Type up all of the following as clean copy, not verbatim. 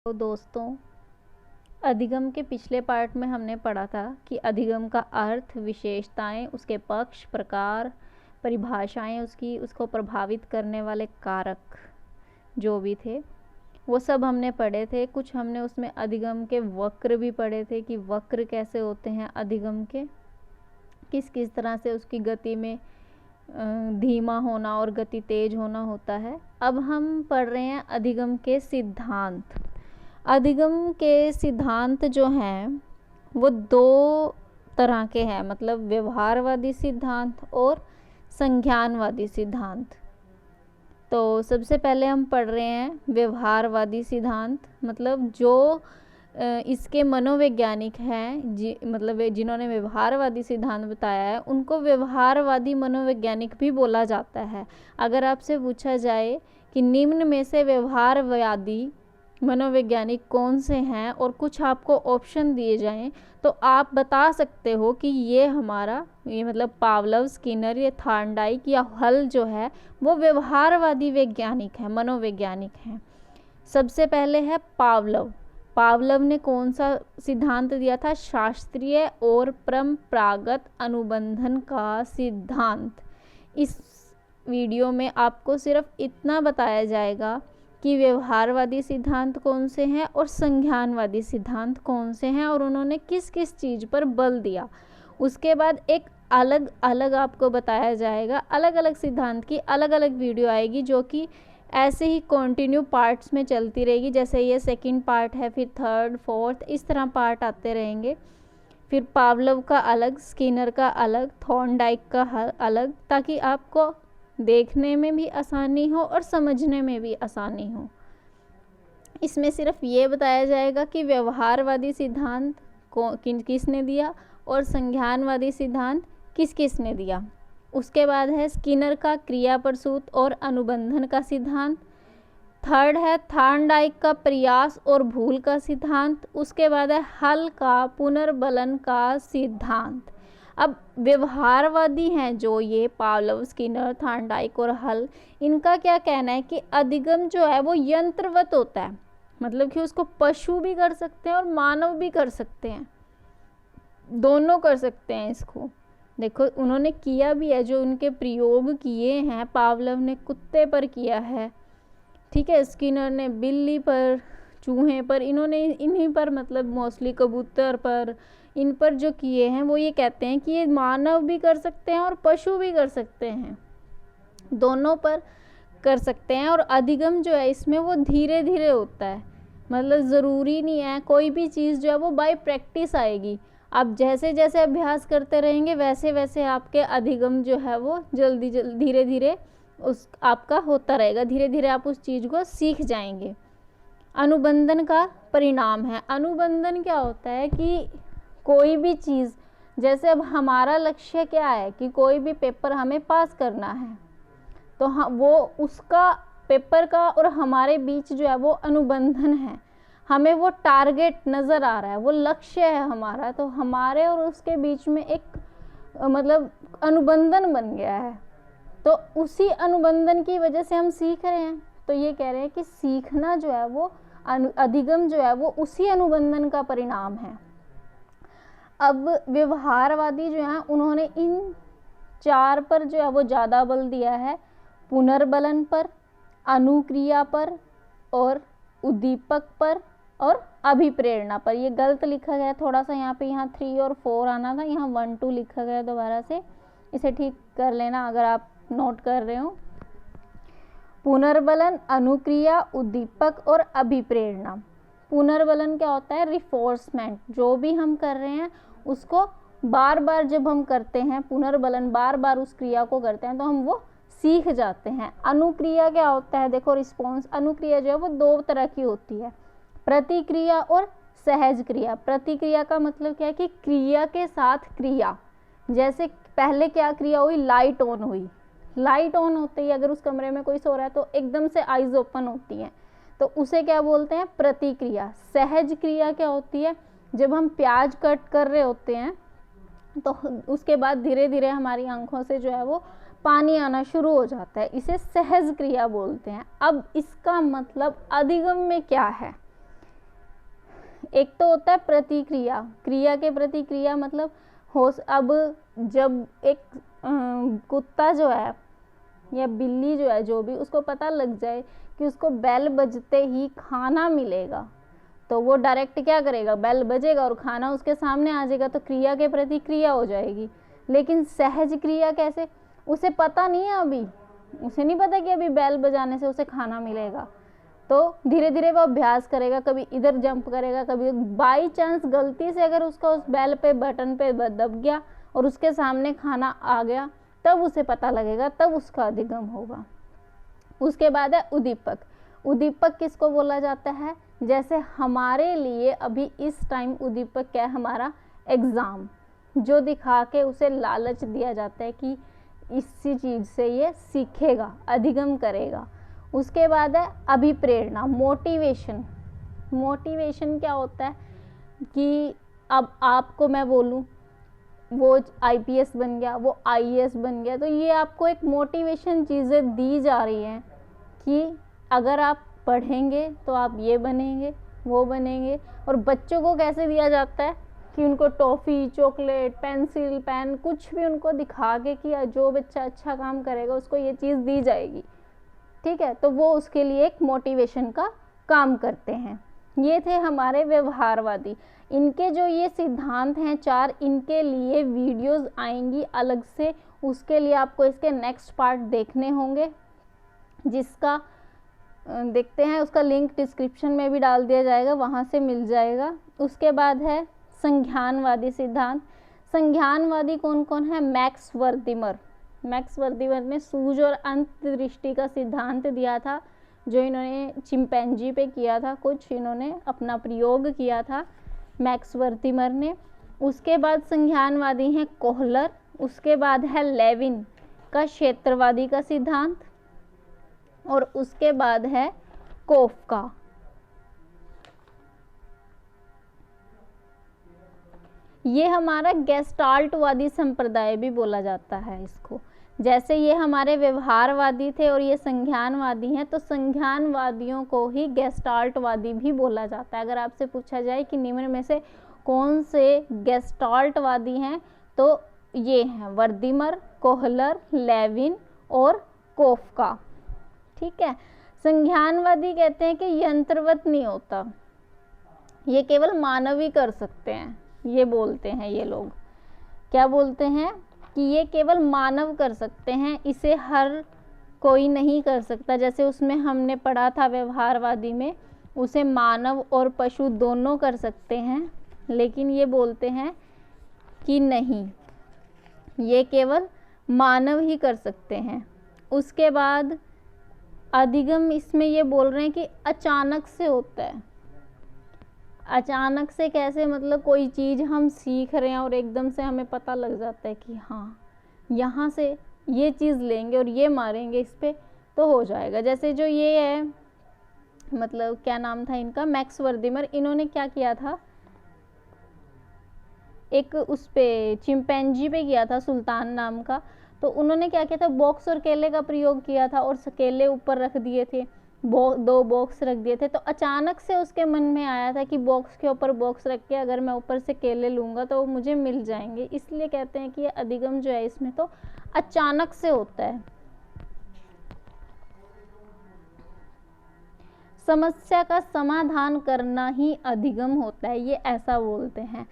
तो दोस्तों, अधिगम के पिछले पार्ट में हमने पढ़ा था कि अधिगम का अर्थ, विशेषताएं, उसके पक्ष, प्रकार, परिभाषाएं, उसको प्रभावित करने वाले कारक जो भी थे वो सब हमने पढ़े थे। कुछ हमने उसमें अधिगम के वक्र भी पढ़े थे कि वक्र कैसे होते हैं अधिगम के, किस किस तरह से उसकी गति में धीमा होना और गति तेज होना होता है। अब हम पढ़ रहे हैं अधिगम के सिद्धांत। अधिगम के सिद्धांत जो हैं वो दो तरह के हैं, मतलब व्यवहारवादी सिद्धांत और संज्ञानवादी सिद्धांत। तो सबसे पहले हम पढ़ रहे हैं व्यवहारवादी सिद्धांत, मतलब जो इसके मनोवैज्ञानिक हैं, मतलब जिन्होंने व्यवहारवादी सिद्धांत बताया है उनको व्यवहारवादी मनोवैज्ञानिक भी बोला जाता है। अगर आपसे पूछा जाए कि निम्न में से व्यवहारवादी मनोवैज्ञानिक कौन से हैं और कुछ आपको ऑप्शन दिए जाएं तो आप बता सकते हो कि ये मतलब पावलोव, स्किनर, या थॉर्नडाइक या हल जो है वो व्यवहारवादी वैज्ञानिक हैं, मनोवैज्ञानिक हैं। सबसे पहले है पावलोव। पावलोव ने कौन सा सिद्धांत दिया था? शास्त्रीय और परंपरागत अनुबंधन का सिद्धांत। इस वीडियो में आपको सिर्फ इतना बताया जाएगा कि व्यवहारवादी सिद्धांत कौन से हैं और संज्ञानवादी सिद्धांत कौन से हैं और उन्होंने किस किस चीज़ पर बल दिया। उसके बाद एक अलग अलग आपको बताया जाएगा, अलग अलग सिद्धांत की अलग अलग वीडियो आएगी जो कि ऐसे ही कंटिन्यू पार्ट्स में चलती रहेगी। जैसे ये सेकंड पार्ट है, फिर थर्ड, फोर्थ, इस तरह पार्ट आते रहेंगे। फिर पावलोव का अलग, स्किनर का अलग, थॉर्नडाइक का अलग, ताकि आपको देखने में भी आसानी हो और समझने में भी आसानी हो। इसमें सिर्फ ये बताया जाएगा कि व्यवहारवादी सिद्धांत किसने दिया और संज्ञानवादी सिद्धांत किस किसने दिया। उसके बाद है स्किनर का क्रिया प्रसूत और अनुबंधन का सिद्धांत। थर्ड है थॉर्नडाइक का प्रयास और भूल का सिद्धांत। उसके बाद है हल का पुनर्बलन का सिद्धांत। अब व्यवहारवादी हैं जो ये पावलोव, स्किनर, थॉर्नडाइक और हल, इनका क्या कहना है कि अधिगम जो है वो यंत्रवत होता है, मतलब कि उसको पशु भी कर सकते हैं और मानव भी कर सकते हैं, दोनों कर सकते हैं इसको। देखो उन्होंने किया भी है, जो उनके प्रयोग किए हैं, पावलोव ने कुत्ते पर किया है, ठीक है, स्किनर ने बिल्ली पर, चूहे पर, इन्हीं पर, मतलब मोस्टली कबूतर पर, इन पर जो किए हैं वो ये कहते हैं कि ये मानव भी कर सकते हैं और पशु भी कर सकते हैं, दोनों पर कर सकते हैं। और अधिगम जो है इसमें वो धीरे धीरे होता है, मतलब ज़रूरी नहीं है कोई भी चीज़ जो है वो बाय प्रैक्टिस आएगी। आप जैसे जैसे अभ्यास करते रहेंगे वैसे वैसे आपके अधिगम जो है वो जल्दी धीरे धीरे आपका होता रहेगा, धीरे धीरे आप उस चीज़ को सीख जाएंगे। अनुबंधन का परिणाम है। अनुबंधन क्या होता है कि कोई भी चीज़, जैसे अब हमारा लक्ष्य क्या है कि कोई भी पेपर हमें पास करना है, तो वो उसका पेपर का और हमारे बीच जो है वो अनुबंधन है, हमें वो टारगेट नज़र आ रहा है, वो लक्ष्य है हमारा, तो हमारे और उसके बीच में एक मतलब अनुबंधन बन गया है, तो उसी अनुबंधन की वजह से हम सीख रहे हैं। तो ये कह रहे हैं कि सीखना जो है वो अधिगम जो है वो उसी अनुबंधन का परिणाम है। अब व्यवहारवादी जो हैं उन्होंने इन चार पर जो है वो ज़्यादा बल दिया है, पुनर्बलन पर, अनुक्रिया पर और उद्दीपक पर और अभिप्रेरणा पर। ये गलत लिखा गया थोड़ा सा, यहाँ 3 और 4 आना था, यहाँ 1 2 लिखा गया, दोबारा से इसे ठीक कर लेना अगर आप नोट कर रहे हो। पुनर्बलन, अनुक्रिया, उद्दीपक और अभिप्रेरणा। पुनर्बलन क्या होता है? रिफोर्समेंट, जो भी हम कर रहे हैं उसको बार बार जब हम करते हैं, पुनर्बलन बार बार उस क्रिया को करते हैं तो हम वो सीख जाते हैं। अनुक्रिया क्या होता है? देखो रिस्पॉन्स, अनुक्रिया जो है वो 2 तरह की होती है, प्रतिक्रिया और सहज क्रिया। प्रतिक्रिया का मतलब क्या है कि क्रिया के साथ क्रिया, जैसे पहले क्या क्रिया हुई, लाइट ऑन हुई, लाइट ऑन होते ही अगर उस कमरे में कोई सो रहा है तो एकदम से आइज ओपन होती हैं, तो उसे क्या बोलते हैं? प्रतिक्रिया। सहज क्रिया क्या होती है? जब हम प्याज कट कर रहे होते हैं तो उसके बाद धीरे धीरे हमारी आंखों से जो है वो पानी आना शुरू हो जाता है, इसे सहज क्रिया बोलते हैं। अब इसका मतलब अधिगम में क्या है? एक तो होता है प्रतिक्रिया, क्रिया के प्रति क्रिया, मतलब अब जब एक कुत्ता जो है या बिल्ली जो है, जो भी, उसको पता लग जाए कि उसको बेल बजते ही खाना मिलेगा, तो वो डायरेक्ट क्या करेगा, बेल बजेगा और खाना उसके सामने आ जाएगा, तो क्रिया के प्रति क्रिया हो जाएगी। लेकिन सहज क्रिया कैसे, उसे पता नहीं है, अभी उसे नहीं पता कि अभी बेल बजाने से उसे खाना मिलेगा, तो धीरे धीरे वो अभ्यास करेगा, कभी इधर जंप करेगा, कभी बाई चांस गलती से अगर उसका उस बेल पे बटन पे दब गया और उसके सामने खाना आ गया, तब उसे पता लगेगा, तब उसका अधिगम होगा। उसके बाद है उद्दीपक। उद्दीपक किसको बोला जाता है, जैसे हमारे लिए अभी इस टाइम उद्दीपक क्या है, हमारा एग्ज़ाम, जो दिखा के उसे लालच दिया जाता है कि इसी चीज़ से ये सीखेगा, अधिगम करेगा। उसके बाद है अभिप्रेरणा, मोटिवेशन। मोटिवेशन क्या होता है कि अब आपको मैं बोलूं वो आईपीएस बन गया, वो आईएएस बन गया, तो ये आपको एक मोटिवेशन चीज़ें दी जा रही हैं कि अगर आप पढ़ेंगे तो आप ये बनेंगे, वो बनेंगे। और बच्चों को कैसे दिया जाता है कि उनको टॉफ़ी, चॉकलेट, पेंसिल, पेन, कुछ भी उनको दिखा के कि जो बच्चा अच्छा काम करेगा उसको ये चीज़ दी जाएगी, ठीक है, तो वो उसके लिए एक मोटिवेशन का काम करते हैं। ये थे हमारे व्यवहारवादी। इनके जो ये सिद्धांत हैं 4, इनके लिए वीडियोस आएंगी अलग से, उसके लिए आपको इसके नेक्स्ट पार्ट देखने होंगे, जिसका देखते हैं, उसका लिंक डिस्क्रिप्शन में भी डाल दिया जाएगा, वहाँ से मिल जाएगा। उसके बाद है संज्ञानवादी सिद्धांत। संज्ञानवादी कौन कौन है, मैक्स वर्दिमर। मैक्स वर्दिमर ने सूझ और अंतर्दृष्टि का सिद्धांत दिया था, जो इन्होंने चिंपैंजी पे किया था, कुछ इन्होंने अपना प्रयोग किया था मैक्स वर्दिमर ने। उसके बाद संज्ञानवादी हैं कोहलर। उसके बाद है लेविन का क्षेत्रवादी का सिद्धांत, और उसके बाद है कोफका। ये हमारा गेस्टाल्टवादी संप्रदाय भी बोला जाता है इसको। जैसे ये हमारे व्यवहारवादी थे और ये संज्ञानवादी हैं, तो संज्ञानवादियों को ही गेस्टाल्टवादी भी बोला जाता है। अगर आपसे पूछा जाए कि निम्न में से कौन से गेस्टाल्टवादी हैं, तो ये हैं वर्दिमर, कोहलर, लेविन और कोफका, ठीक है। संज्ञानवादी कहते हैं कि यंत्रवत नहीं होता, ये केवल मानव ही कर सकते हैं। ये बोलते हैं ये लोग, क्या बोलते हैं कि ये केवल मानव कर सकते हैं, इसे हर कोई नहीं कर सकता। जैसे उसमें हमने पढ़ा था व्यवहारवादी में, उसे मानव और पशु दोनों कर सकते हैं, लेकिन ये बोलते हैं कि नहीं, ये केवल मानव ही कर सकते हैं। उसके बाद अधिगम, इसमें ये बोल रहे हैं कि अचानक से होता है। अचानक से कैसे, मतलब कोई चीज़ हम सीख रहे हैं और एकदम से हमें पता लग जाता है कि हाँ यहाँ से ये चीज़ लेंगे और ये मारेंगे इस पर तो हो जाएगा। जैसे जो ये है, मतलब क्या नाम था इनका, मैक्स वर्दिमर, इन्होंने क्या किया था, एक उस पे चिंपैंजी पे किया था, सुल्तान नाम का। तो उन्होंने क्या किया था, बॉक्स और केले का प्रयोग किया था, और केले ऊपर रख दिए थे, 2 बॉक्स रख दिए थे। तो अचानक से उसके मन में आया था कि बॉक्स के ऊपर बॉक्स रख के अगर मैं ऊपर से केले लूँगा तो वो मुझे मिल जाएंगे। इसलिए कहते हैं कि ये अधिगम जो है इसमें तो अचानक से होता है। समस्या का समाधान करना ही अधिगम होता है, ये ऐसा बोलते हैं।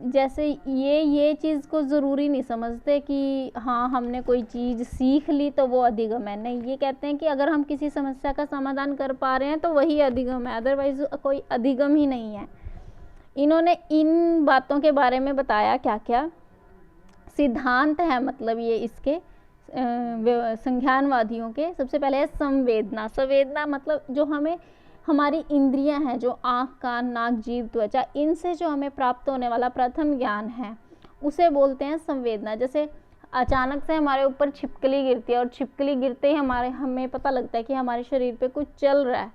जैसे ये चीज़ को ज़रूरी नहीं समझते कि हाँ हमने कोई चीज़ सीख ली तो वो अधिगम है, नहीं, ये कहते हैं कि अगर हम किसी समस्या का समाधान कर पा रहे हैं तो वही अधिगम है, अदरवाइज कोई अधिगम ही नहीं है। इन्होंने इन बातों के बारे में बताया क्या क्या सिद्धांत है, मतलब ये इसके संज्ञानवादियों के। सबसे पहले है संवेदना। संवेदना मतलब जो हमें, हमारी इंद्रियां हैं, जो आँख, कान, नाक, जीभ, त्वचा, इनसे जो हमें प्राप्त होने वाला प्रथम ज्ञान है उसे बोलते हैं संवेदना। जैसे अचानक से हमारे ऊपर छिपकली गिरती है और छिपकली गिरते ही हमें पता लगता है कि हमारे शरीर पे कुछ चल रहा है।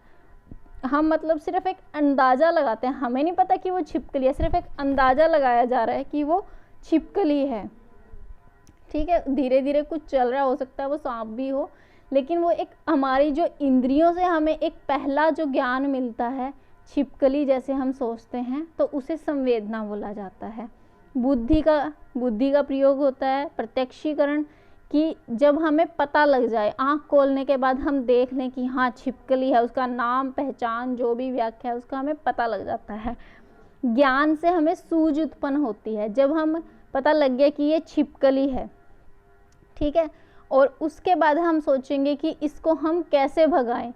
हम मतलब सिर्फ एक अंदाज़ा लगाते हैं, हमें नहीं पता कि वो छिपकली है, सिर्फ एक अंदाज़ा लगाया जा रहा है कि वो छिपकली है, ठीक है। धीरे धीरे कुछ चल रहा हो सकता है वो सांप भी हो, लेकिन वो एक हमारी जो इंद्रियों से हमें एक पहला जो ज्ञान मिलता है छिपकली जैसे हम सोचते हैं तो उसे संवेदना बोला जाता है। बुद्धि का प्रयोग होता है प्रत्यक्षीकरण, कि जब हमें पता लग जाए, आँख खोलने के बाद हम देख लें कि हाँ छिपकली है, उसका नाम पहचान जो भी व्याख्या है उसका हमें पता लग जाता है। ज्ञान से हमें सूझ उत्पन्न होती है, जब हम पता लग गया कि ये छिपकली है, ठीक है, और उसके बाद हम सोचेंगे कि इसको हम कैसे भगाएं,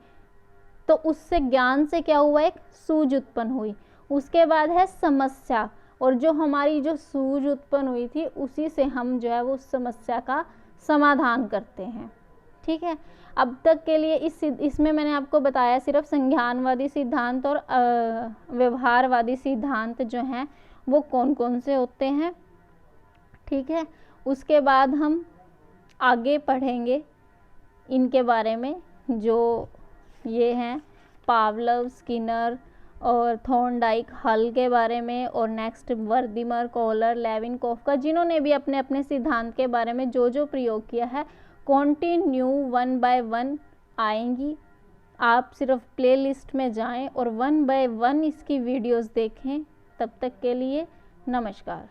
तो उससे ज्ञान से क्या हुआ, एक सूझ उत्पन्न हुई। उसके बाद है समस्या, और जो हमारी जो सूझ उत्पन्न हुई थी उसी से हम जो है वो उस समस्या का समाधान करते हैं, ठीक है। अब तक के लिए इसमें मैंने आपको बताया सिर्फ संज्ञानवादी सिद्धांत और व्यवहारवादी सिद्धांत जो हैं वो कौन कौन से होते हैं, ठीक है। उसके बाद हम आगे पढ़ेंगे इनके बारे में, जो ये हैं पावलोव, स्किनर और थॉर्नडाइक, हल के बारे में, और नेक्स्ट वर्दीमर, कॉलर, लेविनकॉफ का, जिन्होंने भी अपने अपने सिद्धांत के बारे में जो जो प्रयोग किया है, कंटिन्यू 1 by 1 आएंगी। आप सिर्फ प्लेलिस्ट में जाएं और 1 by 1 इसकी वीडियोस देखें। तब तक के लिए नमस्कार।